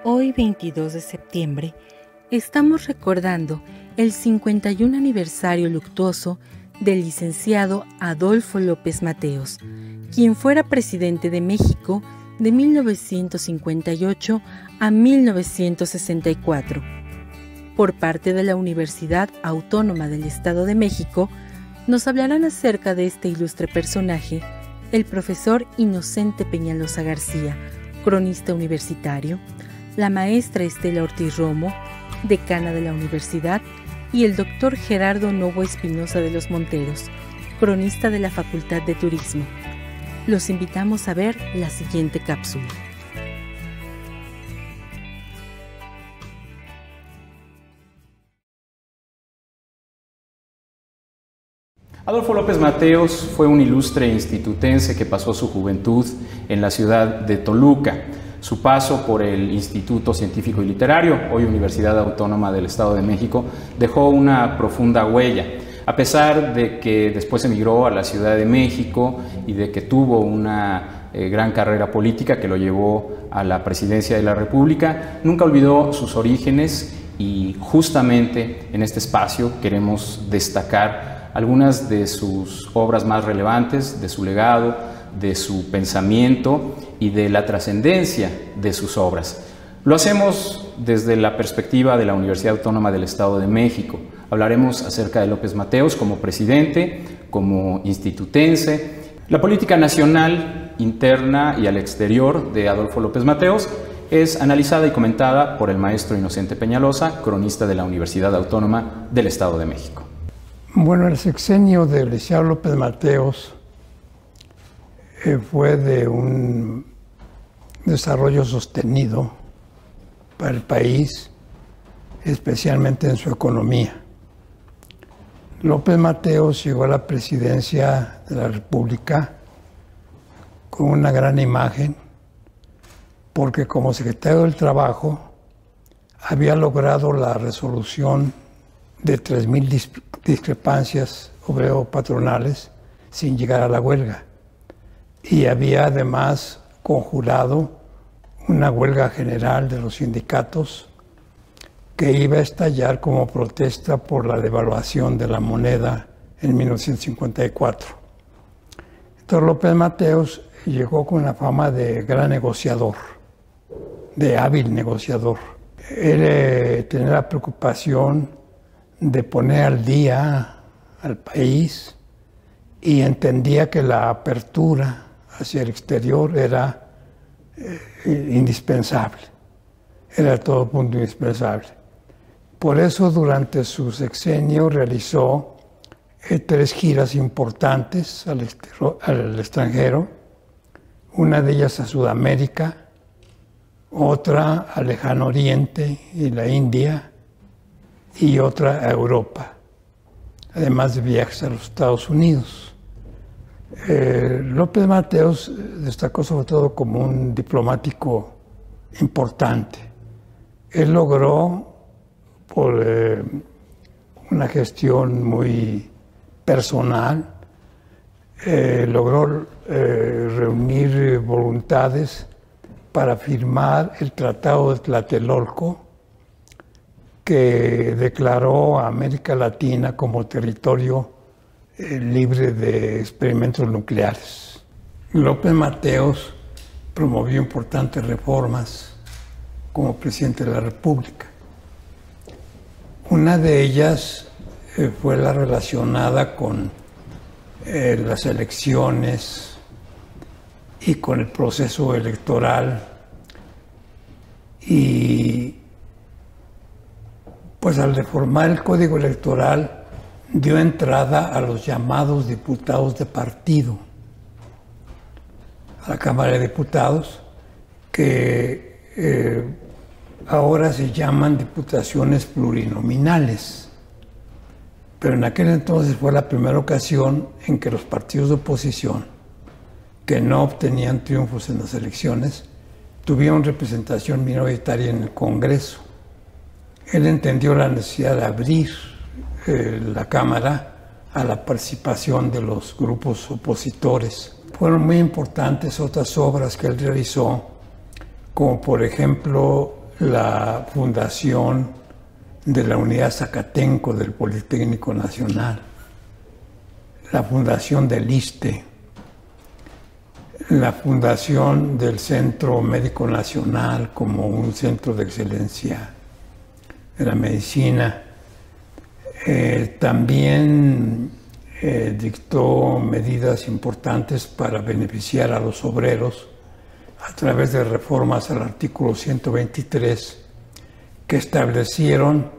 Hoy, 22 de septiembre, estamos recordando el 51 aniversario luctuoso del licenciado Adolfo López Mateos, quien fuera presidente de México de 1958 a 1964. Por parte de la Universidad Autónoma del Estado de México, nos hablarán acerca de este ilustre personaje el profesor Inocente Peñalosa García, cronista universitario, la maestra Estela Ortiz Romo, decana de la universidad, y el doctor Gerardo Novo Espinosa de los Monteros, cronista de la Facultad de Turismo. Los invitamos a ver la siguiente cápsula. Adolfo López Mateos fue un ilustre institutense que pasó su juventud en la ciudad de Toluca. Su paso por el Instituto Científico y Literario, hoy Universidad Autónoma del Estado de México, dejó una profunda huella. A pesar de que después emigró a la Ciudad de México y de que tuvo una gran carrera política que lo llevó a la presidencia de la República, nunca olvidó sus orígenes y justamente en este espacio queremos destacar algunas de sus obras más relevantes, de su legado, de su pensamiento y de la trascendencia de sus obras. Lo hacemos desde la perspectiva de la Universidad Autónoma del Estado de México. Hablaremos acerca de López Mateos como presidente, como institutense, la política nacional, interna y al exterior de Adolfo López Mateos es analizada y comentada por el maestro Inocente Peñalosa, cronista de la Universidad Autónoma del Estado de México. Bueno, el sexenio del licenciado López Mateos fue de un desarrollo sostenido para el país, especialmente en su economía. López Mateos llegó a la presidencia de la República con una gran imagen, porque como secretario del Trabajo había logrado la resolución de 3,000 discrepancias obrero-patronales sin llegar a la huelga. Y había además conjurado una huelga general de los sindicatos que iba a estallar como protesta por la devaluación de la moneda en 1954. Entonces López Mateos llegó con la fama de gran negociador, de hábil negociador. Él tenía la preocupación de poner al día al país y entendía que la apertura hacia el exterior era indispensable, era a todo punto indispensable. Por eso durante su sexenio realizó 3 giras importantes al extranjero, una de ellas a Sudamérica, otra al Lejano Oriente y la India, y otra a Europa, además de viajes a los Estados Unidos. López Mateos destacó sobre todo como un diplomático importante. Él logró, por una gestión muy personal, logró reunir voluntades para firmar el Tratado de Tlatelolco, que declaró a América Latina como territorio libre de experimentos nucleares. López Mateos promovió importantes reformas como presidente de la República. Una de ellas fue la relacionada con las elecciones y con el proceso electoral, y pues al reformar el Código Electoral dio entrada a los llamados diputados de partido a la Cámara de Diputados, que ahora se llaman diputaciones plurinominales. Pero en aquel entonces fue la primera ocasión en que los partidos de oposición, que no obtenían triunfos en las elecciones, tuvieron representación minoritaria en el Congreso. Él entendió la necesidad de abrir la Cámara a la participación de los grupos opositores. Fueron muy importantes otras obras que él realizó, como por ejemplo la fundación de la Unidad Zacatenco del Politécnico Nacional, la fundación del ISSSTE, la fundación del Centro Médico Nacional como un centro de excelencia de la medicina. También dictó medidas importantes para beneficiar a los obreros a través de reformas al artículo 123 que establecieron,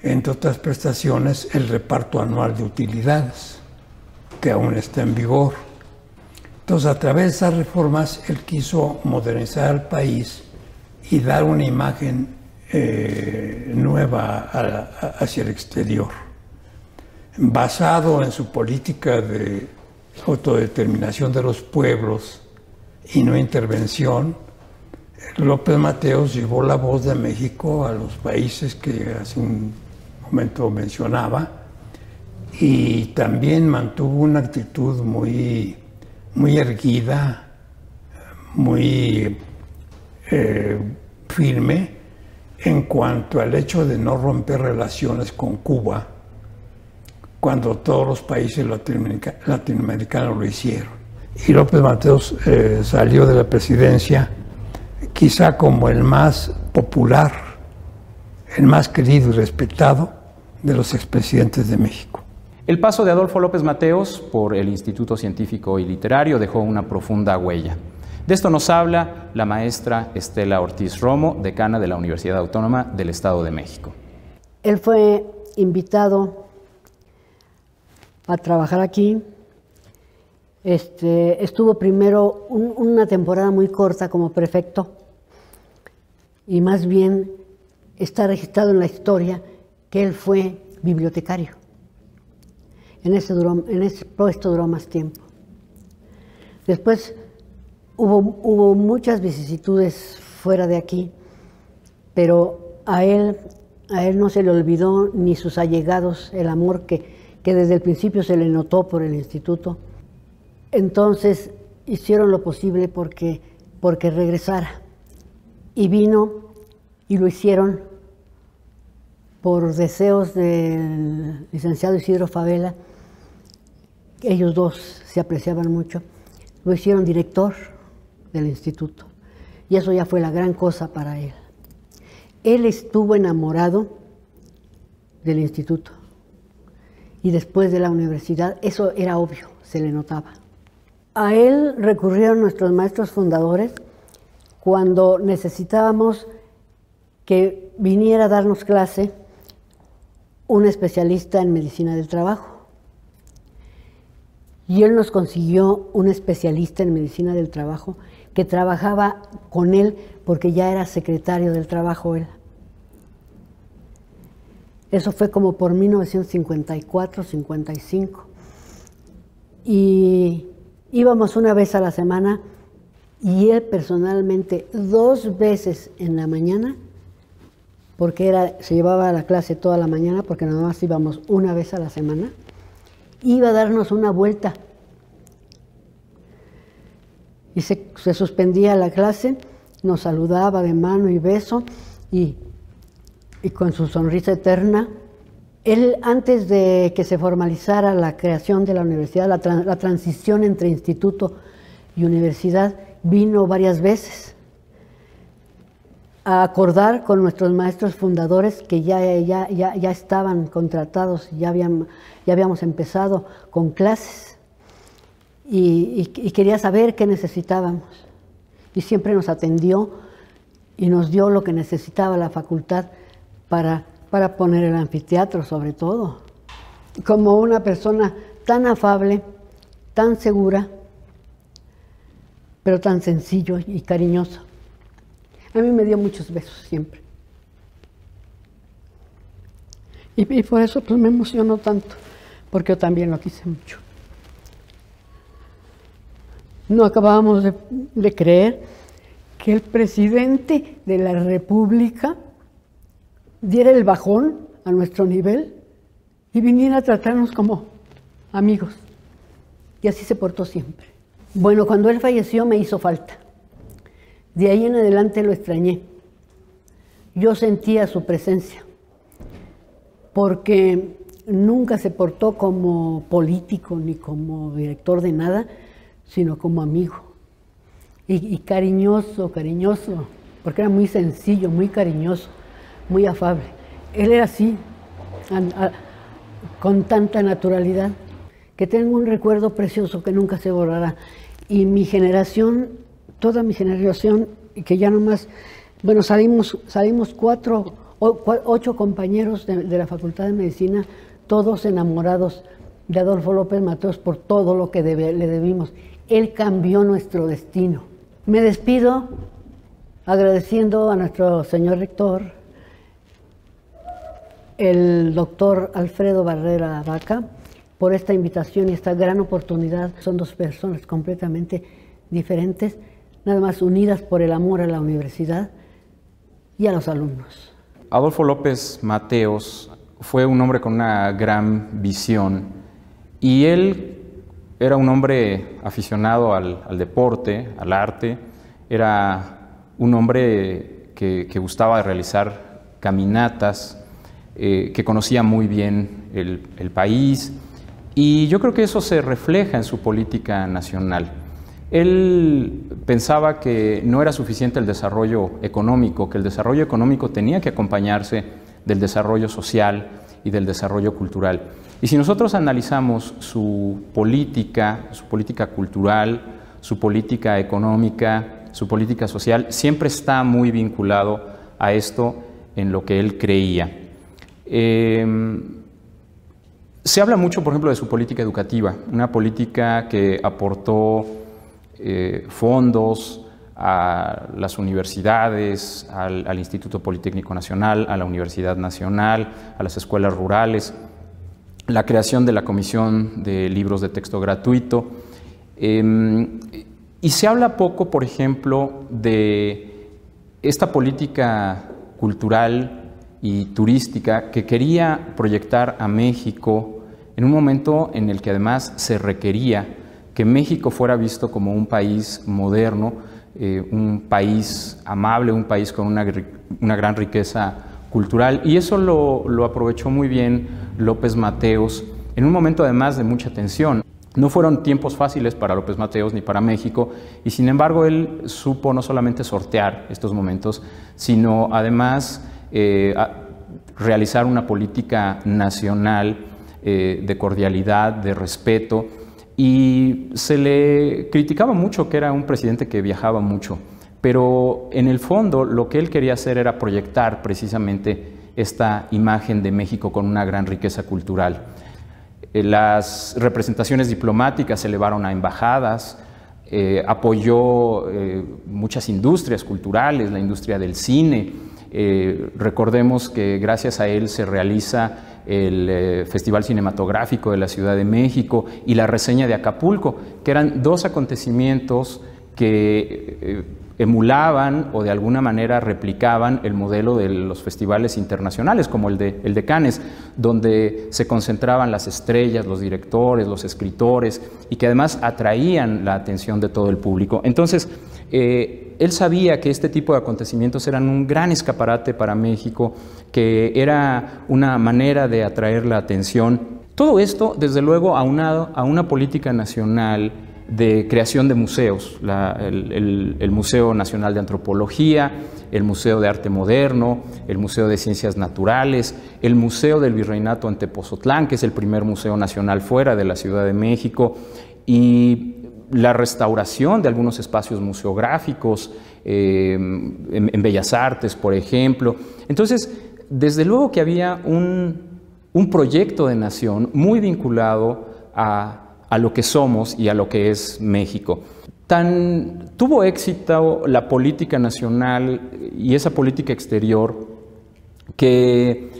entre otras prestaciones, el reparto anual de utilidades, que aún está en vigor. Entonces, a través de esas reformas, él quiso modernizar al país y dar una imagen nueva hacia el exterior. Basado en su política de autodeterminación de los pueblos y no intervención, López Mateos llevó la voz de México a los países que hace un momento mencionaba, y también mantuvo una actitud muy erguida, muy firme en cuanto al hecho de no romper relaciones con Cuba, cuando todos los países latinoamericanos lo hicieron. Y López Mateos salió de la presidencia quizá como el más popular, el más querido y respetado de los expresidentes de México. El paso de Adolfo López Mateos por el Instituto Científico y Literario dejó una profunda huella. De esto nos habla la maestra Estela Ortiz Romo, decana de la Universidad Autónoma del Estado de México. Él fue invitado a trabajar aquí. Estuvo primero una temporada muy corta como prefecto, y más bien está registrado en la historia que él fue bibliotecario. En ese puesto duró más tiempo. Después hubo muchas vicisitudes fuera de aquí, pero a él no se le olvidó ni sus allegados, el amor que desde el principio se le notó por el instituto. Entonces hicieron lo posible porque regresara. Y vino, y lo hicieron por deseos del licenciado Isidro Fabela. Ellos dos se apreciaban mucho. Lo hicieron director del instituto. Y eso ya fue la gran cosa para él. Él estuvo enamorado del instituto. Y después de la universidad, eso era obvio, se le notaba. A él recurrieron nuestros maestros fundadores cuando necesitábamos que viniera a darnos clase un especialista en medicina del trabajo. Y él nos consiguió un especialista en medicina del trabajo que trabajaba con él porque ya era secretario del trabajo él. Eso fue como por 1954, 55. Y íbamos una vez a la semana, y él personalmente 2 veces en la mañana, porque se llevaba a la clase toda la mañana, porque nada más íbamos una vez a la semana, iba a darnos una vuelta. Y se suspendía la clase, nos saludaba de mano y beso, y con su sonrisa eterna. Él, antes de que se formalizara la creación de la universidad, la transición entre instituto y universidad, vino varias veces a acordar con nuestros maestros fundadores que ya estaban contratados, ya habíamos empezado con clases, y quería saber qué necesitábamos. Y siempre nos atendió y nos dio lo que necesitaba la facultad para poner el anfiteatro, sobre todo. Como una persona tan afable, tan segura, pero tan sencillo y cariñoso. A mí me dio muchos besos siempre. Y por eso pues me emocionó tanto, porque yo también lo quise mucho. No acabábamos de creer que el presidente de la República diera el bajón a nuestro nivel y viniera a tratarnos como amigos. Y así se portó siempre. Bueno, cuando él falleció me hizo falta. De ahí en adelante lo extrañé. yo sentía su presencia, porque nunca se portó como político ni como director de nada, sino como amigo. Y cariñoso, porque era muy sencillo, muy cariñoso, muy afable. Él era así, con tanta naturalidad, que tengo un recuerdo precioso que nunca se borrará. Y mi generación, toda mi generación, que ya nomás, bueno, salimos 8 compañeros de la Facultad de Medicina, todos enamorados de Adolfo López Mateos por todo lo que le debimos. Él cambió nuestro destino. Me despido agradeciendo a nuestro señor rector, el doctor Alfredo Barrera Vaca, por esta invitación y esta gran oportunidad. Son 2 personas completamente diferentes, nada más unidas por el amor a la universidad y a los alumnos. Adolfo López Mateos fue un hombre con una gran visión y él era un hombre aficionado al deporte, al arte, era un hombre que gustaba de realizar caminatas, que conocía muy bien el país, y yo creo que eso se refleja en su política nacional. Él pensaba que no era suficiente el desarrollo económico, que el desarrollo económico tenía que acompañarse del desarrollo social y del desarrollo cultural. Y si nosotros analizamos su política cultural, su política económica, su política social, siempre está muy vinculado a esto en lo que él creía. Se habla mucho, por ejemplo, de su política educativa, una política que aportó fondos a las universidades, al Instituto Politécnico Nacional, a la Universidad Nacional, a las escuelas rurales, la creación de la Comisión de Libros de Texto Gratuito. Y se habla poco, por ejemplo, de esta política cultural y turística que quería proyectar a México en un momento en el que además se requería que México fuera visto como un país moderno, un país amable, un país con una gran riqueza cultural, y eso lo aprovechó muy bien López Mateos en un momento además de mucha tensión. No fueron tiempos fáciles para López Mateos ni para México, y sin embargo él supo no solamente sortear estos momentos, sino además realizar una política nacional de cordialidad, de respeto, y se le criticaba mucho que era un presidente que viajaba mucho, pero en el fondo lo que él quería hacer era proyectar precisamente esta imagen de México con una gran riqueza cultural. Las representaciones diplomáticas se elevaron a embajadas, apoyó muchas industrias culturales, la industria del cine. Recordemos que gracias a él se realiza el Festival Cinematográfico de la Ciudad de México y la Reseña de Acapulco, que eran 2 acontecimientos que emulaban o de alguna manera replicaban el modelo de los festivales internacionales, como el de Cannes, donde se concentraban las estrellas, los directores, los escritores, y que además atraían la atención de todo el público. Entonces, él sabía que este tipo de acontecimientos eran un gran escaparate para México, que era una manera de atraer la atención. Todo esto, desde luego, aunado a una política nacional de creación de museos, el Museo Nacional de Antropología, el Museo de Arte Moderno, el Museo de Ciencias Naturales, el Museo del Virreinato en Tepoztlán, que es el primer museo nacional fuera de la Ciudad de México, y la restauración de algunos espacios museográficos en Bellas Artes, por ejemplo. Entonces, desde luego que había un proyecto de nación muy vinculado a lo que somos y a lo que es México. Tuvo éxito la política nacional y esa política exterior que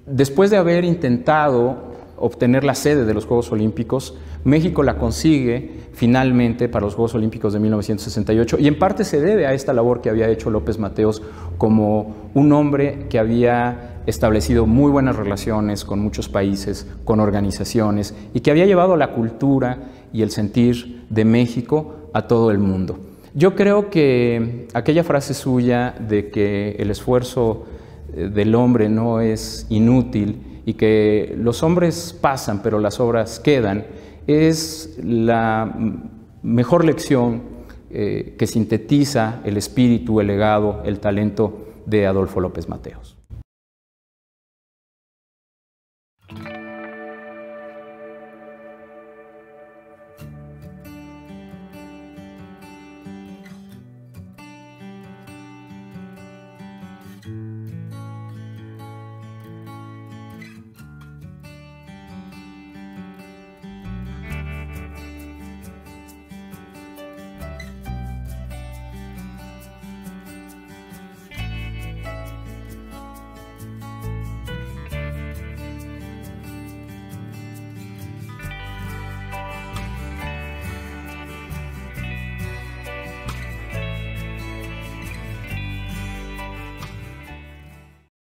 después de haber intentado obtener la sede de los Juegos Olímpicos, México la consigue finalmente para los Juegos Olímpicos de 1968, y en parte se debe a esta labor que había hecho López Mateos como un hombre que había establecido muy buenas relaciones con muchos países, con organizaciones, y que había llevado la cultura y el sentir de México a todo el mundo. Yo creo que aquella frase suya de que el esfuerzo del hombre no es inútil y que los hombres pasan, pero las obras quedan, es la mejor lección que sintetiza el espíritu, el legado, el talento de Adolfo López Mateos.